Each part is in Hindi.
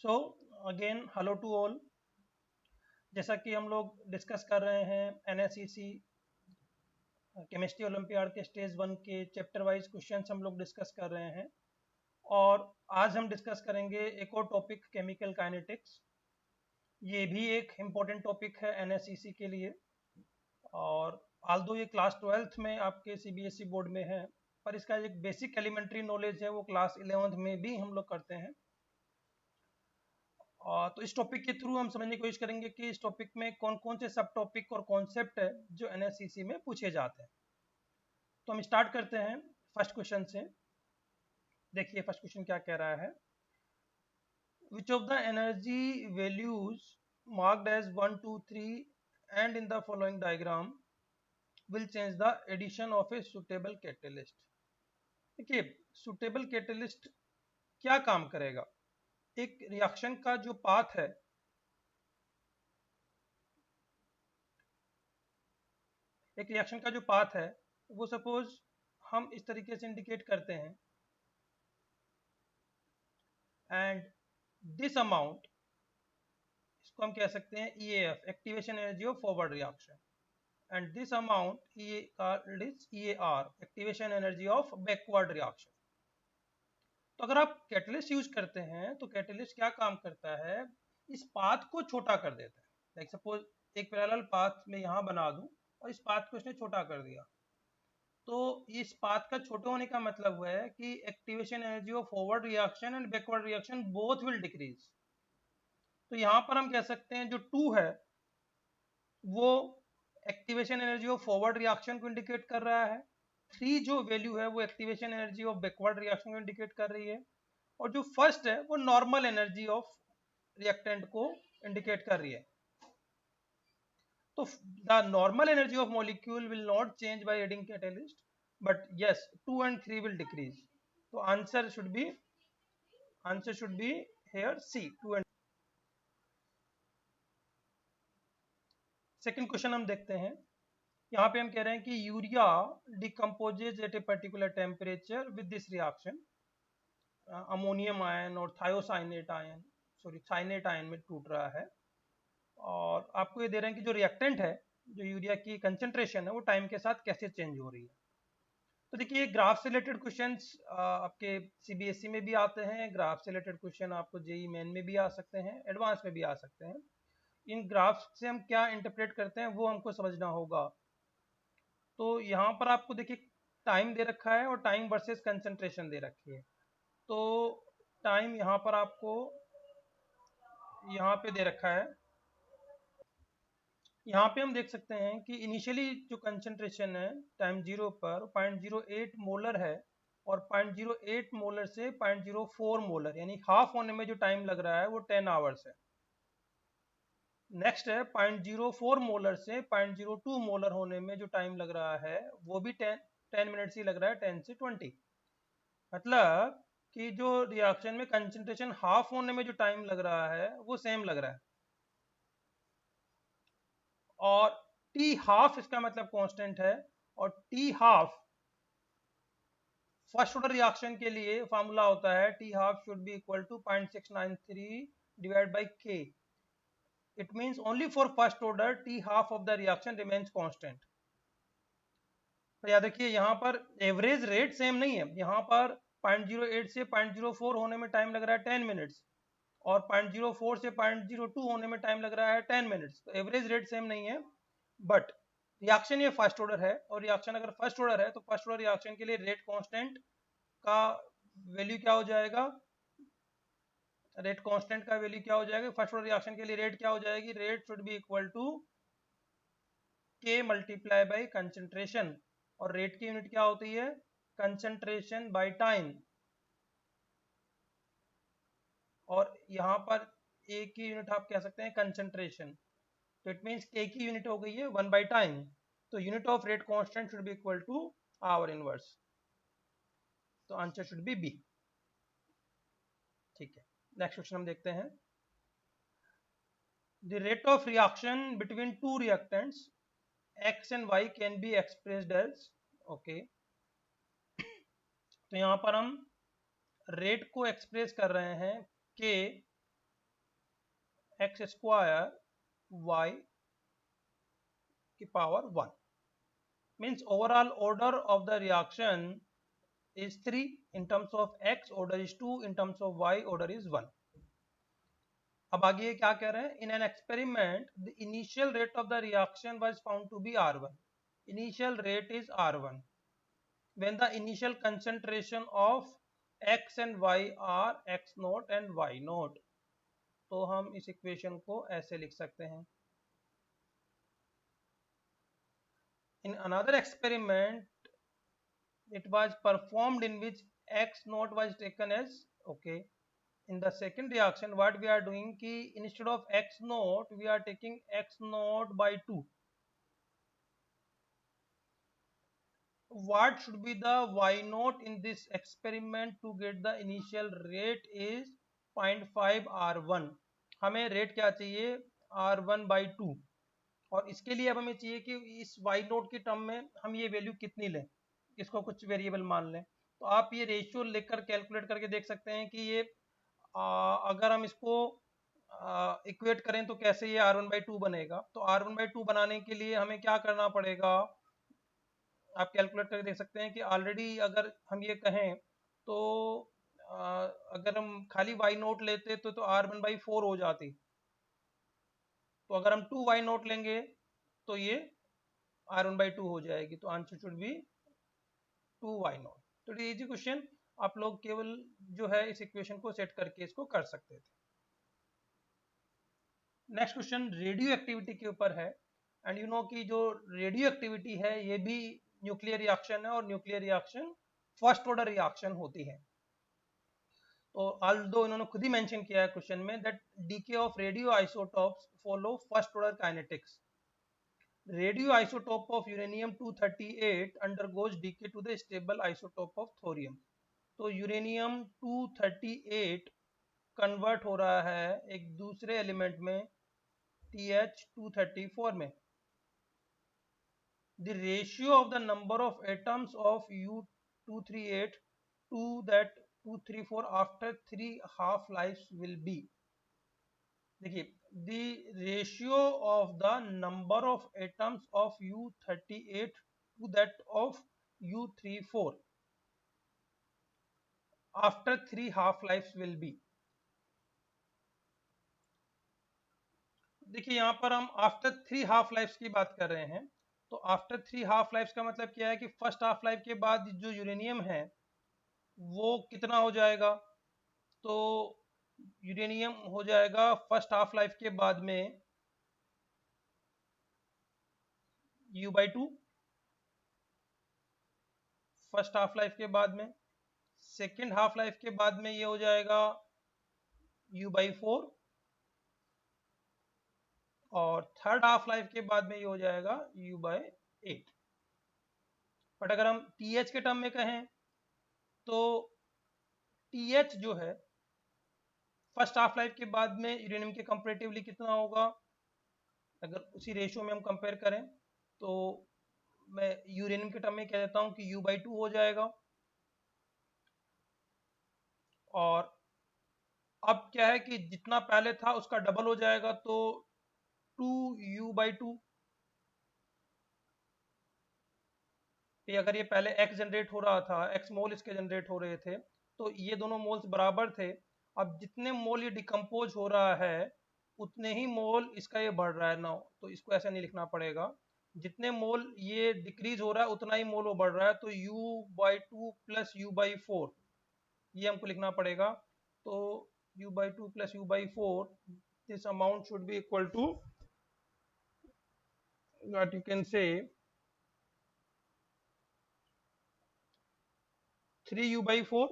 So again hello to all. जैसा कि हम लोग डिस्कस कर रहे हैं एनएसईसी केमिस्ट्री ओलंपियाड के स्टेज 1 के चैप्टर वाइज क्वेश्चंस हम लोग डिस्कस कर रहे हैं। और आज हम डिस्कस करेंगे एक और टॉपिक, केमिकल काइनेटिक्स। ये भी एक इम्पोर्टेंट टॉपिक है एनएसईसी के लिए। और आल्दो ये क्लास 12th में आपके सीबीएसई बोर्ड में है, पर इसका एक बेसिक एलिमेंट्री नॉलेज है वो क्लास 11th में भी हम लोग करते हैं। तो इस टॉपिक के थ्रू हम समझने की कोशिश करेंगे कि इस टॉपिक में कौन कौन से सब टॉपिक और कॉन्सेप्ट है जो एनएससीसी में पूछे जाते हैं। तो हम स्टार्ट करते हैं फर्स्ट क्वेश्चन से। देखिए फर्स्ट क्वेश्चन क्या कह रहा है। Which of the energy values marked as 1 2 3 and in the following diagram will change the addition of a suitable catalyst. देखिए सुटेबल कैटलिस्ट क्या काम करेगा। एक रिएक्शन का जो पाथ है, एक रिएक्शन का जो पाथ है वो सपोज हम इस तरीके से इंडिकेट करते हैं, एंड दिस अमाउंट, इसको हम कह सकते हैं EAF, activation energy of forward reaction, and this amount is EAR, activation energy of backward reaction. तो अगर आप कैटलिस्ट यूज करते हैं तो कैटलिस्ट क्या काम करता है, इस पाथ को छोटा कर देता है। लाइक सपोज एक पैरेलल पाथ में यहाँ बना दूं और इस पाथ को इसने छोटा कर दिया, तो इस पाथ का छोटे होने का मतलब हुआ है कि activation energy of forward reaction and backward reaction both will decrease. तो यहाँ पर हम कह सकते हैं जो 2 है वो activation energy of forward reaction को इंडिकेट कर रहा है, 3 जो वैल्यू है वो activation energy of backward reaction को इंडिकेट कर रही है, और जो फर्स्ट है वो नॉर्मल एनर्जी ऑफ रिएक्टेंट को इंडिकेट कर रही है। तो the normal energy of molecule will not change by adding catalyst, but yes 2 and 3 will decrease. So answer should be here C, 2 and। Second question हम देखते हैं। यहाँ पे हम कह रहे हैं कि urea decomposes at a particular temperature with this reaction, ammonium ion और थायोसाइनेट आयन में टूट रहा है, और आपको ये दे रहे हैं कि जो रिएक्टेंट है, जो यूरिया की कंसंट्रेशन है वो टाइम के साथ कैसे चेंज हो रही है। तो देखिए ग्राफ से रिलेटेड क्वेश्चंस आपके सीबीएसई में भी आते हैं, ग्राफ से रिलेटेड क्वेश्चन आपको जेई मेन में भी आ सकते हैं, एडवांस में भी आ सकते हैं। इन ग्राफ से हम क्या इंटरप्रेट करते हैं वो हमको समझना होगा। तो यहाँ पर आपको देखिए टाइम दे रखा है और टाइम वर्सेस कंसंट्रेशन दे रखी है। तो टाइम यहाँ पर आपको यहाँ पे दे रखा है। यहाँ पे हम देख सकते हैं कि इनिशियली जो कंसंट्रेशन है टाइम 0 पर 0.08 मोलर है, और 0.08 मोलर से 0.04 मोलर यानी हाफ होने में जो टाइम लग रहा है वो 10 आवर्स है। नेक्स्ट है 0.04 मोलर से 0.02 मोलर होने में जो टाइम लग रहा है वो भी 10 मिनट्स ही लग रहा है, 10 से 20। मतलब कि जो रिएक्शन में कंसंट्रेशन हाफ होने में जो टाइम लग रहा है वो सेम लग रहा है, और टी हाफ इसका मतलब कांस्टेंट है, और T half first order reaction के लिए फार्मूला होता है T half should be equal to 0.693 divide by K. It means only for first order T half of the reaction remains constant. तो याद रखिए यहाँ पर एवरेज रेट सेम नहीं है। यहाँ पर 0.08 से 0.04 होने में टाइम लग रहा है 10 मिनट्स, और 0.04 से 0.02 होने में टाइम लग रहा है 10 मिनट्स। तो एवरेज रेट सेम नहीं है, बट रिएक्शन ये फर्स्ट ऑर्डर है, और रिएक्शन अगर फर्स्ट ऑर्डर है तो फर्स्ट ऑर्डर रिएक्शन के लिए रेट कांस्टेंट का वैल्यू क्या हो जाएगा, रेट कांस्टेंट का वैल्यू क्या हो जाएगा, फर्स्ट ऑर्डर रिएक्शन के लिए रेट क्या हो जाएगी, rate should be equal to K multiply by concentration, और रेट की यूनिट क्या होती है, कंसंट्रेशन बाय टाइम, और यहाँ पर ए की यूनिट आप कह सकते हैं कंसंट्रेशन। तो इट मींस के की यूनिट हो गई है 1 बाय टाइम, तो unit of rate constant should be equal to hour inverse. तो आंसर शुड बी बी। ठीक है, नेक्स्ट क्वेश्चन हम देखते हैं। The rate of reaction between two reactants x and y can be expressed as, okay. तो यहाँ पर हम रेट को एक्सप्रेस कर रहे हैं k एक्स स्क्वायर वाई की power 1 means overall order of the reaction is 3 in terms of x order is 2 in terms of y order is 1. अब आगे ये क्या कह रहे हैं, in an experiment the initial rate of the reaction was found to be R1. Initial rate is R1 when the initial concentration of x and y are x naught and y naught. तो हम इस इक्वेशन को ऐसे लिख सकते हैं. In another experiment it was performed in which x naught was taken as okay. In the second reaction what we are doing ki instead of x naught we are taking x naught by 2. What should be the y naught in this experiment to get the initial rate is 0.5 R1. हमें रेट क्या चाहिए, R1 by 2. और इसके लिए अब हमें चाहिए कि इस y नोट की टर्म में हम ये वैल्यू कितनी लें, इसको कुछ वेरिएबल मान लें. तो आप ये रेशियो लेकर कैलकुलेट करके देख सकते हैं कि ये अगर हम इसको इक्वेट करें तो कैसे ये R1/2 बनेगा. तो R1/2 बनाने के लिए हमें क्या करना पड़ेगा, आप कैलकुलेट करके देख सकते हैं कि ऑलरेडी अगर हम ये कहें तो अगर हम खाली y नोट लेते तो R1/4 हो जाती. तो अगर हम 2 y नोट लेंगे तो ये R1/2 हो जाएगी. तो answer should B 2 y note. तो इजी क्वेश्चन, आप लोग केवल जो है इस इक्वेशन को सेट करके इसको कर सकते थे. नेक्स्ट क्वेश्चन रेडियो एक्टिविटी के ऊपर है. एंड यू नो कि जो रेडियो एक्टिविटी है ये भी न्यूक्लियर रिएक्शन है और nuclear reaction first order reaction होती है. तो ऑल्दो इन्होंने खुद ही मेंशन किया है क्वेश्चन में that DK of radio isotopes follow first order kinetics. Radioisotope of uranium 238 undergoes decay to the stable isotope of thorium. तो यूरेनियम 238 कन्वर्ट हो रहा है एक दूसरे एलिमेंट में TH234 में. The ratio of the number of atoms of U238 to that 234 after 3 half lives will be. देखिए, the ratio of the number of atoms of U38 to that of U34 after 3 half lives will be. देखिए यहाँ पर हम आफ्टर 3 हाफ लाइफ्स की बात कर रहे हैं. तो आफ्टर 3 हाफ लाइफ्स का मतलब क्या है कि फर्स्ट हाफ लाइफ के बाद जो यूरेनियम है वो कितना हो जाएगा. तो यूरेनियम हो जाएगा फर्स्ट हाफ लाइफ के बाद में U/2 फर्स्ट हाफ लाइफ के बाद में. सेकेंड हाफ लाइफ के बाद में ये हो जाएगा U/4 और थर्ड हाफ लाइफ के बाद में ये हो जाएगा U/8. बट अगर हम TH के टर्म में कहें तो TH जो है फर्स्ट हाफ लाइफ के बाद में यूरेनियम के कंपैरेटिवली कितना होगा. अगर उसी रेशियो में हम कंपेयर करें तो मैं यूरेनियम के टर्म में कह देता हूं कि U/2 हो जाएगा. और अब क्या है कि जितना पहले था उसका डबल हो जाएगा तो 2U/2. अगर ये पहले x जनरेट हो रहा था, x मोल इसके जनरेट हो रहे थे तो ये दोनों मोल्स बराबर थे. अब जितने मोल ये डिकम्पोज हो रहा है उतने ही मोल इसका ये बढ़ रहा है ना. तो इसको ऐसा नहीं लिखना पड़ेगा, जितने मोल ये डिक्रीज हो रहा है उतना ही मोल वो बढ़ रहा है. तो U/2 प्लस U/4 ये हमको लिखना पड़ेगा. तो U/2 plus U/4 this amount should be equal to what you can say 3U/4.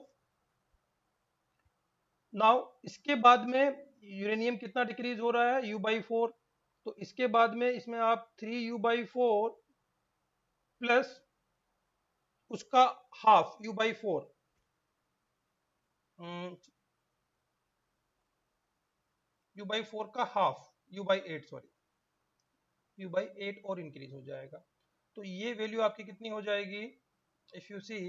Now इसके बाद में यूरेनियम कितना डिक्रीज हो रहा है U/4. तो इसके बाद में इसमें आप 3U/4 प्लस उसका हाफ U/4 U/4 का हाफ U/8 सॉरी U/8 और इंक्रीज हो जाएगा. तो ये वैल्यू आपकी कितनी हो जाएगी, इफ यू सी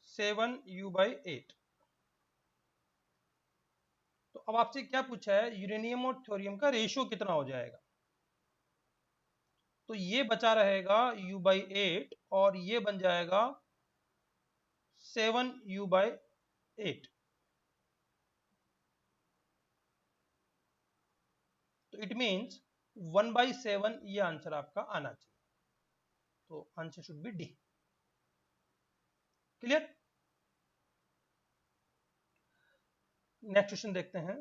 7U/8. अब आपसे क्या पूछा है, यूरेनियम और थोरियम का रेशियो कितना हो जाएगा। तो ये बचा रहेगा U/8 और ये बन जाएगा 7U/8। तो इट मीन्स 1/7 ये आंसर आपका आना चाहिए। तो answer should be D. Clear. Next question देखते हैं।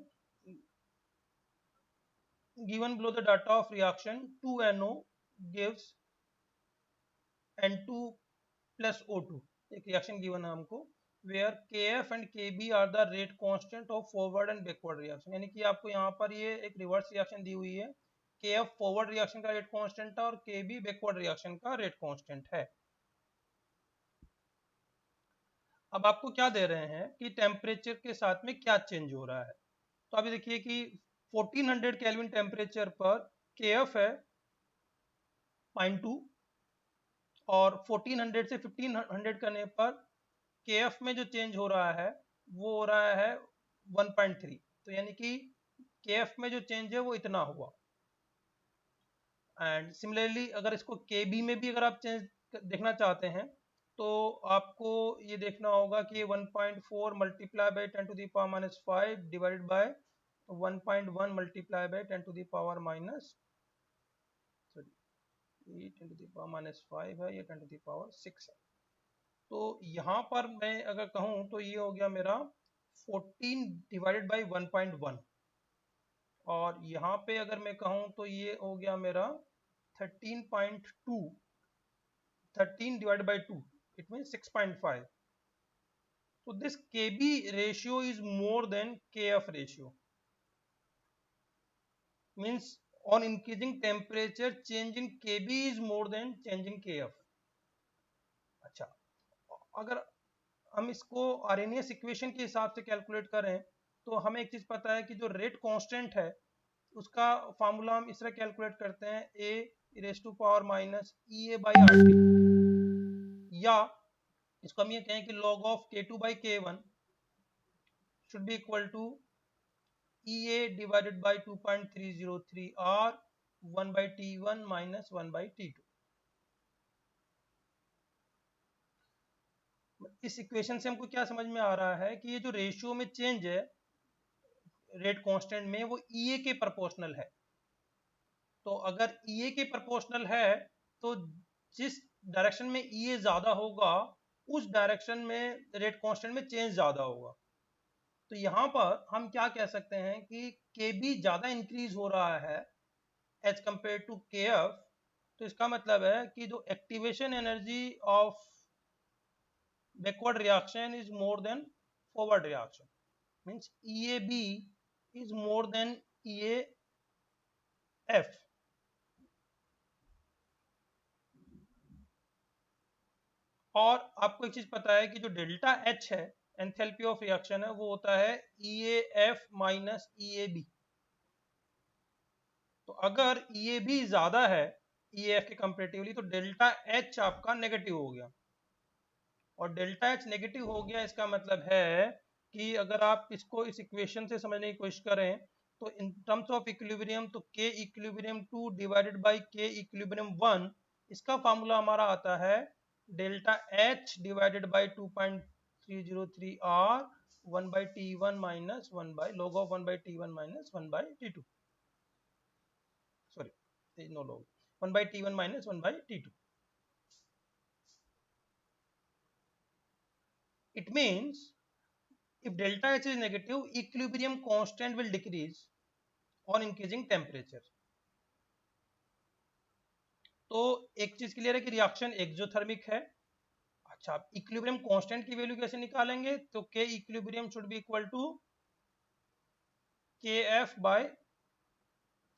Given below the data of reaction 2NO gives N2 plus O2। एक रिएक्शन गिवन है हमको, where Kf and Kb are the rate constant of forward and backward reaction। यानी कि आपको यहाँ पर ये एक रिवर्स रिएक्शन दी हुई है, Kf फॉरवर्ड रिएक्शन का रेट कांस्टेंट है और Kb बैकवर्ड रिएक्शन का रेट कांस्टेंट है। अब आपको क्या दे रहे हैं कि टेम्परेचर के साथ में क्या चेंज हो रहा है। तो अभी देखिए कि 1400 केल्विन टेम्परेचर पर Kf है 0.2 और 1400 से 1500 करने पर Kf में जो चेंज हो रहा है वो हो रहा है 1.3। तो यानी कि Kf में जो चेंज है वो इतना हुआ। एंड सिमिलरली अगर इसको Kb में भी अगर आप चेंज देखना चाहते हैं तो आपको ये देखना होगा कि 1.4 multiply by 10 to the power minus 5 divided by 1.1 multiply by 10 to the power minus 10 to the power minus 5 है, ये 10 टू द पावर 6 है। तो यहाँ पर मैं अगर कहूँ तो ये हो गया मेरा 14 डिवाइडेड बाई 1.1 और यहाँ पे अगर मैं कहूँ तो ये हो गया मेरा 13.2, 13 divided by 2 it means 6.5। so this Kb ratio is more than Kf ratio, means on increasing temperature change in Kb is more than change in Kf। अच्छा, अगर हम इसको आर्हेनियस इक्वेशन के हिसाब से कैलकुलेट करें तो हमें एक चीज पता है कि जो रेट कांस्टेंट है उसका फार्मूला हम इस तरह कैलकुलेट करते हैं, a raise to power minus EA/RT, या इसको हम ये कहें कि log of K2/K1 should be equal to EA divided by 2.303 or 1/T1 minus 1/T2। इस इक्वेशन से हमको क्या समझ में आ रहा है कि ये जो रेशियो में चेंज है रेट कांस्टेंट में वो EA के प्रोपोर्शनल है। तो अगर EA के प्रोपोर्शनल है तो जिस डायरेक्शन में EA ज्यादा होगा उस डायरेक्शन में रेट कांस्टेंट में चेंज ज्यादा होगा। तो यहाँ पर हम क्या कह सकते हैं कि Kb ज्यादा इंक्रीज हो रहा है एज कंपेयर टू Kf। तो इसका मतलब है कि जो activation energy of backward reaction is more than forward reaction, means EAB is more than EAF। और आपको एक चीज पता है कि जो डेल्टा H है एंथैल्पी ऑफ रिएक्शन है वो होता है EAF माइनस EAB। तो अगर EAB ज्यादा है EAF के कंपेरेटिवली तो डेल्टा H आपका नेगेटिव हो गया, और डेल्टा H नेगेटिव हो गया इसका मतलब है कि अगर आप इसको इस इक्वेशन से समझने की कोशिश करें तो इन टर्म्स ऑफ इक्विलिब्रियम तो K equilibrium 2 divided by K equilibrium 1, इसका फार्मूला हमारा आता है delta H divided by 2.303 R 1/T1 minus 1 by log of 1/T1 minus 1/T2, sorry no log 1/T1 minus 1/T2। It means if delta H is negative, equilibrium constant will decrease on increasing temperature। तो एक चीज क्लियर है कि रिएक्शन एक्सोथर्मिक है। अच्छा, आप इक्विलिब्रियम कांस्टेंट की वैल्यू कैसे निकालेंगे, तो K equilibrium should be equal to KF by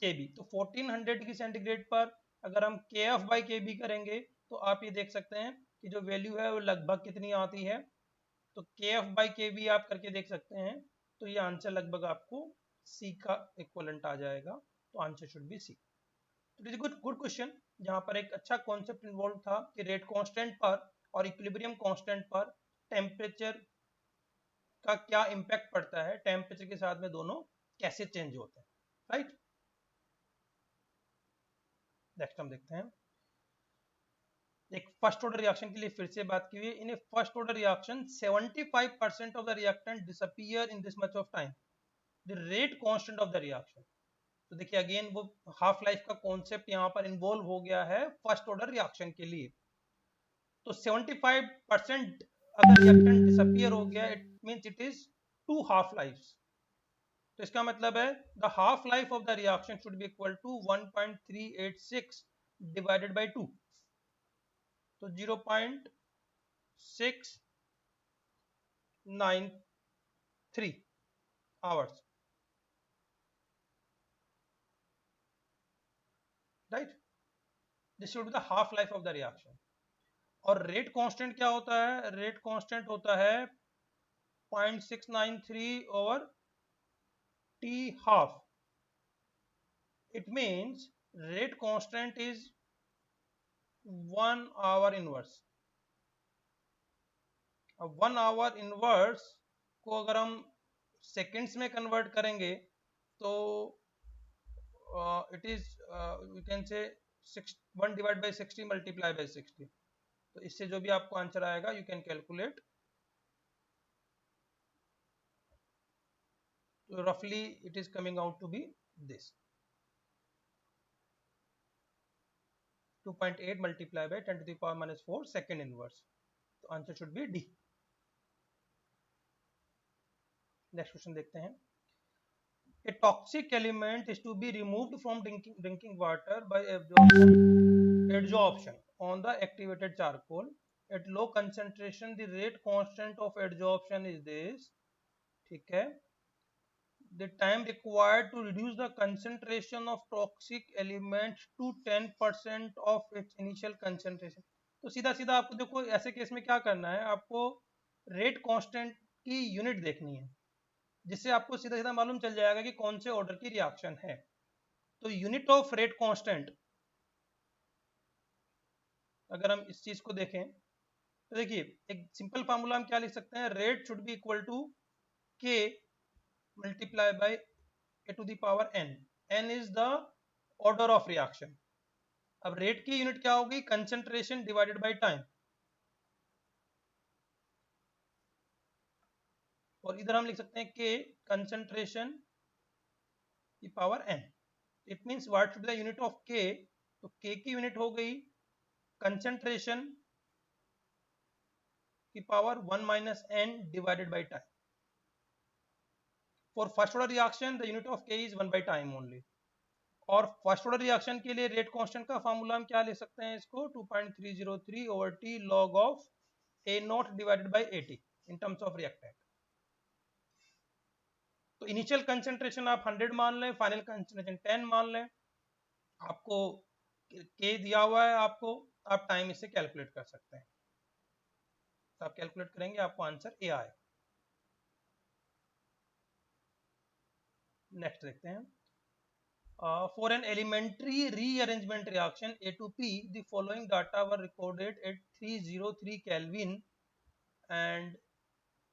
KB। तो 1400 डिग्री सेंटीग्रेड पर अगर हम KF बाय KB करेंगे तो आप ये देख सकते हैं कि जो वैल्यू है वो लगभग कितनी आती है। तो KF बाई KB आप करके देख सकते हैं, तो ये आंसर लगभग आपको C का इक्वलेंट आ जाएगा। तो आंसर शुड बी C। तो इट इज गुड क्वेश्चन जहां पर एक अच्छा कॉन्सेप्ट इन्वॉल्व था कि रेट कांस्टेंट पर और इक्विलिब्रियम कांस्टेंट पर टेम्परेचर का क्या इम्पैक्ट पड़ता है, टेम्परेचर के साथ में दोनों कैसे चेंज होते हैं, राइट। नेक्स्ट हम देखते हैं एक फर्स्ट ऑर्डर रिएक्शन के लिए फिर से बात की हुई। In a first order reaction 75% of the reactant disappear in this much of time, the rate constant of the reaction. तो देखिए अगेन वो हाफ लाइफ का कॉन्सेप्ट यहाँ पर इन्वॉल्व हो गया है फर्स्ट ऑर्डर रिएक्शन के लिए। तो 75% अगर रिएक्टेंट डिसअपीयर हो गया, it means it is 2 half lives. तो इसका मतलब है the half life of the reaction should be equal to 1.386 divided by 2, तो 0.693 hours, right. This should be the half life of the reaction. और रेट कांस्टेंट क्या होता है? रेट कांस्टेंट होता है 0.693 over T half. It means rate constant is 1 hour inverse. अब 1 आवर इनवर्स को अगर हम सेकेंड्स में कन्वर्ट करेंगे तो it is we can say 1 divide by 60 multiply by 60। तो इससे जो भी आपको आंसर आएगा यू कैन कैलकुलेट। तो रफली it is coming out to be this 2.8 multiply by 10 to the power minus 4 second inverse. तो answer should be D. Next question देखते हैं। A toxic element is to be removed from drinking water by adsorption on the activated charcoal. At low concentration, the rate constant of adsorption is this. ठीक है। The time required to reduce the concentration of toxic element to 10% of its initial concentration. तो सीधा सीधा आपको देखो ऐसे केस में क्या करना है, आपको रेट कांस्टेंट की यूनिट देखनी है, जिससे आपको सीधा सीधा मालूम चल जाएगा कि कौन से ऑर्डर की रिएक्शन है। तो यूनिट ऑफ रेट कांस्टेंट अगर हम इस चीज को देखें तो देखिए एक सिंपल फार्मूला हम क्या लिख सकते हैं, rate should be equal to K multiply by A to the power N. N is the order of reaction. अब रेट की यूनिट क्या होगी, कंसंट्रेशन डिवाइडेड बाय टाइम। और इधर हम लिख सकते हैं के कंसंट्रेशन की power N. It means what should be the unit of K. तो के की यूनिट हो गई कंसंट्रेशन की power 1 minus N divided by time. For first order reaction the unit of K is 1 by time only. और फर्स्ट ऑर्डर रिएक्शन के लिए रेट कांस्टेंट का फार्मूला हम क्या ले सकते हैं, इसको 2.303 over T log of A not divided by 80 in terms of reactant. तो इनिशियल कंसंट्रेशन आप 100 मान लें, फाइनल कंसंट्रेशन 10 मान लें। आपको के दिया हुआ है, आपको आप टाइम इससे कैलकुलेट कर सकते हैं। तो आप कैलकुलेट करेंगे आपको आंसर ए आए। नेक्स्ट देखते हैं। For an elementary rearrangement reaction A to P, the following data were recorded at 303 Kelvin and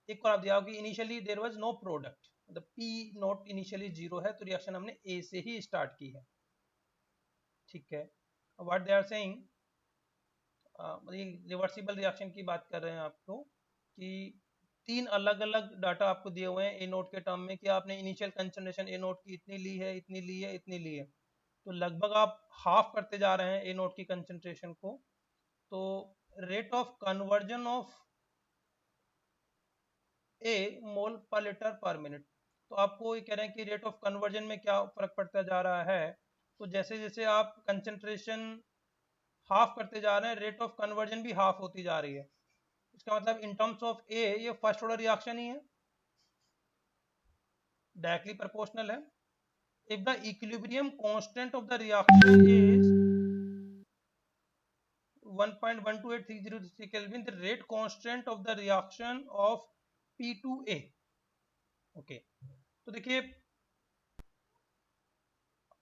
एक और आप दिया कि initially there was no product, मतलब P नॉट इनिशियली जीरो है, तो रिएक्शन हमने A से ही स्टार्ट की है। ठीक है। What they are saying, reversible reaction की बात कर रहे हैं आपको कि 3 अलग अलग डाटा आपको दिए हुए हैं ए नोट के टर्म में कि आपने इनिशियल कंसंट्रेशन ए नोट की इतनी ली है, इतनी ली है, इतनी ली है। तो लगभग आप हाफ करते जा रहे हैं ए नोट की कंसंट्रेशन को। तो रेट ऑफ कन्वर्जन ऑफ ए मोल पर लीटर पर मिनट। तो आपको ये कह रहे हैं कि रेट ऑफ कन्वर्जन में क्या फर्क पड़ता जा रहा है। तो जैसे जैसे आप कंसंट्रेशन हाफ करते जा रहे हैं, रेट ऑफ कन्वर्जन भी हाफ होती जा रही है। इसका मतलब इन टर्म्स ऑफ ए ये फर्स्ट ऑर्डर रिएक्शन ही है, डायरेक्टली प्रोपोर्शनल है। if the equilibrium constant of the reaction is 1.128303 Kelvin, the rate constant of the reaction of P2A। Okay, तो देखिए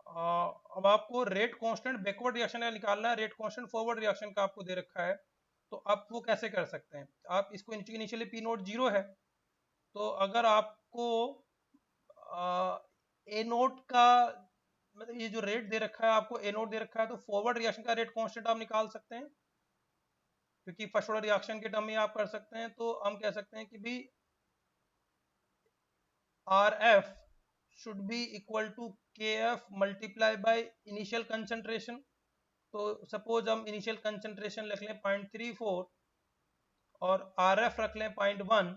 अब आपको रेट कांस्टेंट बैकवर्ड रिएक्शन का निकालना है, रेट कांस्टेंट फॉरवर्ड रिएक्शन का आपको दे रखा है। तो आप वो कैसे कर सकते हैं, आप इसको इनिशियली पी नोट जीरो है, तो अगर आपको ए नोट का मतलब ये जो रेट दे रखा है आपको, ए नोट दे रखा है, तो फॉरवर्ड रिएक्शन का रेट कांस्टेंट आप निकाल सकते हैं, क्योंकि फर्स्ट ऑर्डर रिएक्शन के टर्म में आप कर सकते हैं। तो हम कह सकते हैं कि भी R F should be equal to K F multiply by initial concentration. तो सपोज हम इनिशियल कंसंट्रेशन लिख लें 0.34 और आर एफ रख लें 0.1,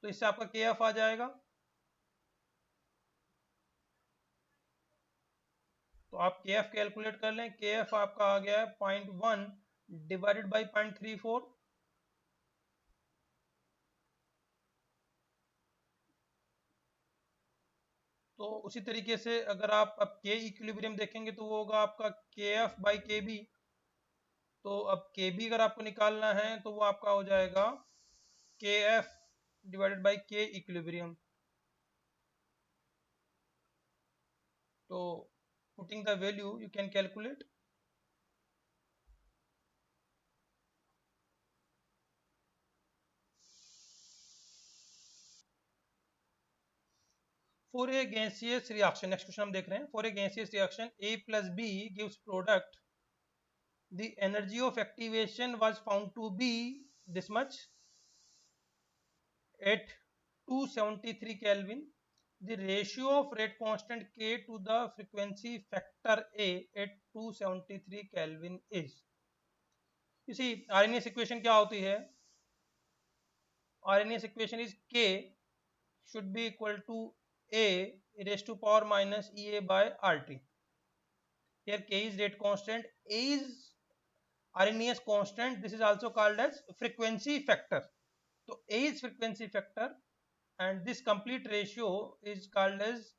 तो इससे आपका के एफ आ जाएगा। तो आप के एफ कैलकुलेट कर लें, के एफ आपका आ गया है 0.1 डिवाइडेड बाई 0.34। तो उसी तरीके से अगर आप अब के इक्विलिब्रियम देखेंगे तो वो होगा आपका के एफ बाई के बी। तो अब के बी अगर आपको निकालना है तो वो आपका हो जाएगा के एफ डिवाइडेड बाई के इक्विलिब्रियम। तो putting the value you can calculate. For a gaseous reaction, next question हम देख रहे हैं, for a gaseous reaction A plus B gives product, the energy of activation was found to be this much at 273 Kelvin. The ratio of rate constant K to the frequency factor A at 273 Kelvin is. You see, RNS equation क्या होती है? RNS equation is K should be equal to A raised to power minus EA by RT. Here K is rate constant, A is RNS constant. This is also called as frequency factor. So A is frequency factor, and this complete ratio is called as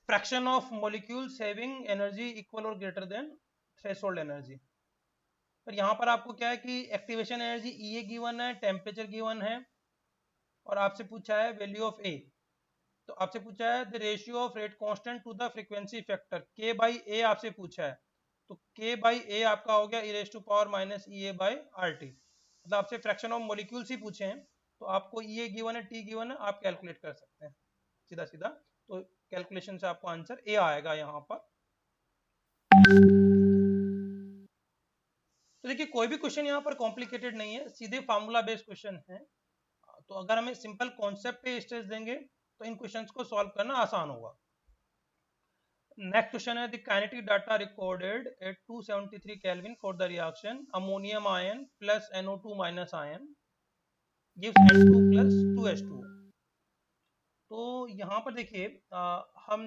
fraction of molecules having energy equal or greater than threshold energy. पर यहाँ पर आपको क्या है कि एक्टिवेशन एनर्जी ई ए गिवन है, टेम्परेचर गिवन है, और आपसे पूछा है वैल्यू ऑफ ए। तो आपसे पूछा है the ratio of rate constant to the frequency factor, K by A आपसे पूछा है। तो के बाई ए आपका हो गया e raise to power minus E A by R T, मतलब आपसे फ्रैक्शन ऑफ मॉलिक्यूल्स ही पूछे हैं। तो आपको ई ए गिवन है, टी गिवन है, आप कैलकुलेट कर सकते हैं सीधा सीधा। तो कैलकुलेशन से आपको आंसर ए आएगा यहाँ पर। तो देखिए कोई भी क्वेश्चन यहाँ पर कॉम्प्लिकेटेड नहीं है, सीधे फार्मूला बेस्ड क्वेश्चन है। तो अगर हमें सिंपल कॉन्सेप्ट पे स्ट्रेस देंगे तो इन क्वेश्चंस को सॉल्व करना आसान होगा। नेक्स्ट क्वेश्चन है, the kinetic data recorded at 273 kelvin for the reaction ammonium ion plus NO2 minus ion gives N2 plus 2H2। तो यहाँ पर देखिए हम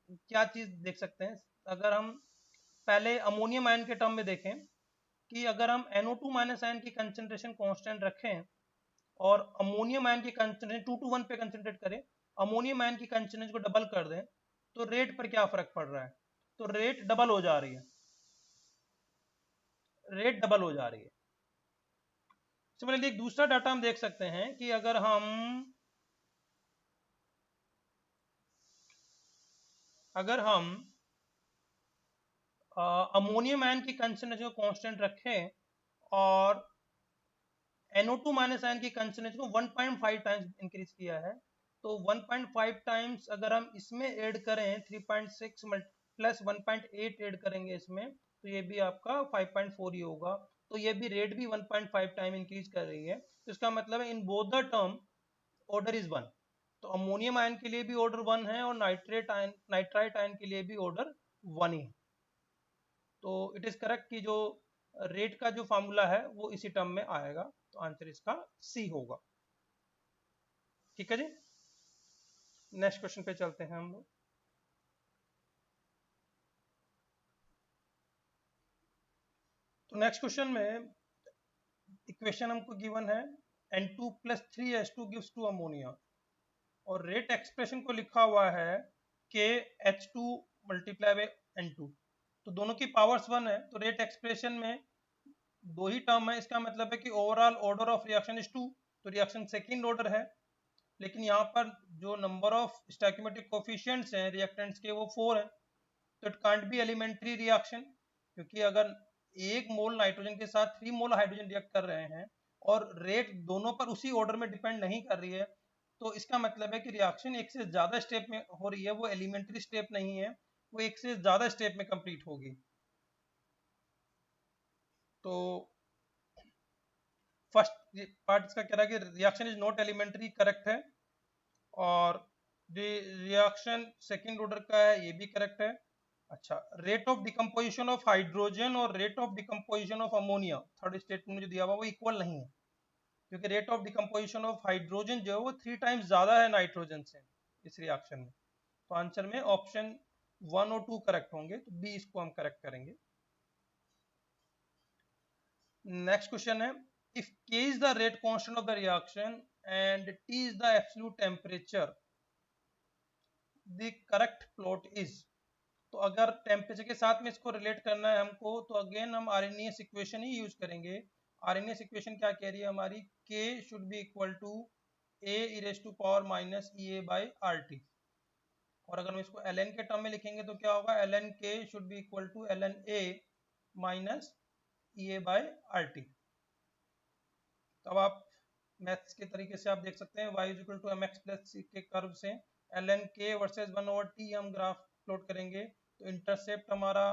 क्या चीज देख सकते हैं। अगर हम पहले अमोनियम आयन के टर्म में देखें कि अगर हम NO2 माइनस आयन की कंसंट्रेशन कांस्टेंट रखें और अमोनियम आयन की कंसंट्रेशन 2 to 1 पे कंसंट्रेट करें, अमोनियम आयन की कंसंट्रेशन को डबल कर दें, तो रेट पर क्या फर्क पड़ रहा है? तो रेट डबल हो जा रही है, रेट डबल हो जा रही है। सिमिलरली एक दूसरा डाटा हम देख सकते हैं कि अगर हम अमोनियम आयन की कंसंट्रेशन को कांस्टेंट रखें और NO2 माइनस आयन की कंसंट्रेशन को 1.5 टाइम्स इंक्रीज किया है, तो 1.5 टाइम्स अगर हम इसमें ऐड करें 3.6 प्लस 1.8 ऐड करेंगे इसमें, तो ये भी आपका 5.4 ही होगा। तो ये भी रेट भी 1.5 टाइम इंक्रीज कर रही है। तो इसका मतलब है in both the term order is 1। तो अमोनियम आयन के लिए भी ऑर्डर 1 है और नाइट्राइट आयन के लिए भी ऑर्डर 1 ही है। तो इट इज करेक्ट कि जो रेट का जो फॉर्मूला है वो इसी टर्म में आएगा। तो आंसर इसका सी होगा। ठीक है जी, नेक्स्ट क्वेश्चन पे चलते हैं हम लोग। तो नेक्स्ट क्वेश्चन में इक्वेशन हमको गिवन है N2 plus 3H2 gives 2 ammonia, और रेट एक्सप्रेशन को लिखा हुआ है KH2 मल्टीप्लाई बाय N2। तो दोनों की पावर्स 1 है, तो रेट एक्सप्रेशन में दो ही टर्म है, इसका मतलब है कि overall order of reaction is 2, तो रिएक्शन सेकेंड ऑर्डर है। लेकिन यहाँ पर जो नंबर ऑफ स्टोइकियोमेट्रिक कोफिशिएंट्स हैं रिएक्टेंट्स के वो 4 है, तो it can't be elementary reaction, क्योंकि अगर 1 मोल नाइट्रोजन के साथ 3 मोल हाइड्रोजन रिएक्ट कर रहे हैं और रेट दोनों पर उसी ऑर्डर में डिपेंड नहीं कर रही है, तो इसका मतलब है कि रिएक्शन एक से ज्यादा स्टेप में हो रही है, वो एलिमेंट्री स्टेप नहीं है, वो एक से ज्यादा स्टेप में कंप्लीट होगी। तो फर्स्ट पार्ट इसका कह रहा है कि reaction is not elementary, correct है। और रिएक्शन सेकेंड ऑर्डर का है, ये भी करेक्ट है। अच्छा, rate of decomposition of hydrogen और rate of decomposition of ammonia third statement में जो दिया हुआ वो इक्वल नहीं है, क्योंकि rate of decomposition of hydrogen जो है वो 3 टाइम्स ज्यादा है नाइट्रोजन से इस रिएक्शन में। तो आंसर में ऑप्शन 1 और 2 करेक्ट होंगे, तो बी इसको हम करेक्ट करेंगे। नेक्स्ट क्वेश्चन है, if K is the rate constant of the reaction and T is the absolute temperature, the correct plot is। तो अगर टेम्परेचर के साथ में इसको रिलेट करना है हमको, तो अगेन हम आरएनएस इक्वेशन ही यूज करेंगे। आरएनएस इक्वेशन क्या कह रही है हमारी, K should be equal to A e raised to power minus EA by RT। और अगर हम इसको ln के टर्म में लिखेंगे तो क्या होगा, ln K should be equal to ln A minus EA by RT। अब आप मैथ्स के तरीके से आप देख सकते हैं, y equal to M X plus C के कर्व से ln K वर्सेज 1/t हम ग्राफ प्लॉट करेंगे, तो इंटरसेप्ट हमारा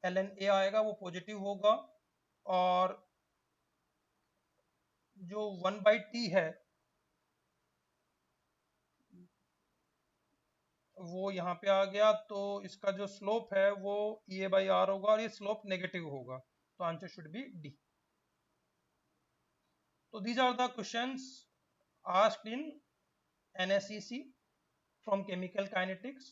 ln A आएगा, वो पॉजिटिव होगा, और जो 1/t है वो यहाँ पे आ गया, तो इसका जो स्लोप है वो EA/R होगा, और ये स्लोप नेगेटिव होगा, तो आंसर शुड बी डी। तो these are the questions asked in NSEC from chemical kinetics.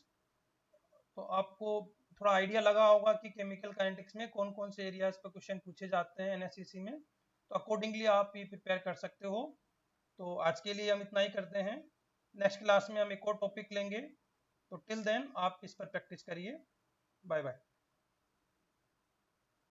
तो आपको थोड़ा आइडिया लगा होगा कि केमिकल काइनेटिक्स में कौन कौन से एरियाज पर क्वेश्चन पूछे जाते हैं NSEC में, तो अकॉर्डिंगली आप ये प्रिपेयर कर सकते हो। तो आज के लिए हम इतना ही करते हैं, नेक्स्ट क्लास में हम एक और टॉपिक लेंगे, तो टिल देन आप इस पर प्रैक्टिस करिए। Bye bye.